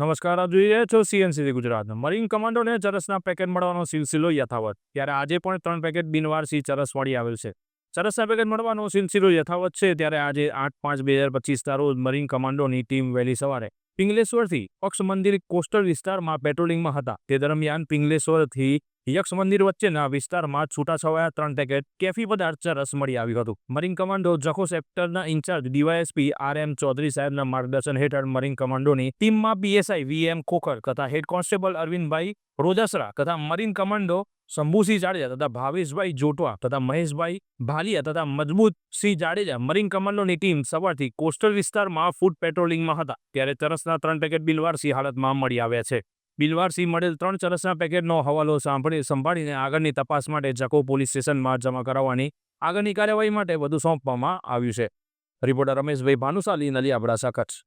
નમસ્કાર, આપ જોઈ રહ્યા છો સીએનસીટી ગુજરાત. મરીન કમાન્ડોને ચરસના પેકેટ મળવાનો સિલસિલો યથાવત. ત્યારે આજે પણ 3 પેકેટ બિનવારસી ચરસ મળી આવેલ છે. ચરસના પેકેટ મળવાનો સિલસિલો યથાવત છે. ત્યારે આજે 8/5/2025 રોજ મરીન કમાન્ડોની ટીમ વહેલી સવારે પિંગલેશ્વરથી અક્ષ મંદિર કોસ્ટલ વિસ્તારમાં પેટ્રોલિંગમાં હતા. તે દરમિયાન પિંગલેશ્વરથી યક્ષ મંદિર વચ્ચેના વિસ્તારમાં છૂટાછવાયા 3 પેકેટ કેફી પદાર્થ ચરસ મળી આવ્યું હતું. મરીન કમાન્ડો જખો સેક્ટરના ઇન્ચાર્જ ડીવાયએસપી આર.એમ. ચૌધરી સાહેબના માર્ગદર્શન હેઠળ મરીન કમાન્ડોની ટીમમાં પીએસઆઈ વી.એમ. ખોખર તથા હેડ કોન્સ્ટેબલ અરવિંદભાઈ રોજાસરા તથા મરીન કમાન્ડો શંભુસિંહ જાડેજા તથા ભાવેશભાઈ જોટવા તથા મહેશભાઈ ભાલિયા તથા મજબૂતસિંહ જાડેજા મરીન કમાન્ડોની ટીમ સવારથી કોસ્ટલ વિસ્તારમાં ફૂડ પેટ્રોલિંગમાં હતા. ત્યારે ચરસના 3 પેકેટ બિનવારસી હાલતમાં મળી આવ્યા છે. બિનવારસી મળેલ 3 ચરસના પેકેટનો હવાલો સંભાળીને આગળની તપાસ માટે જખો પોલીસ સ્ટેશનમાં જમા કરાવવાની આગળની કાર્યવાહી માટે વધુ સોંપવામાં આવ્યું છે. રિપોર્ટર રમેશભાઈ ભાનુશાલી, નલિયાબડાસા, કચ્છ.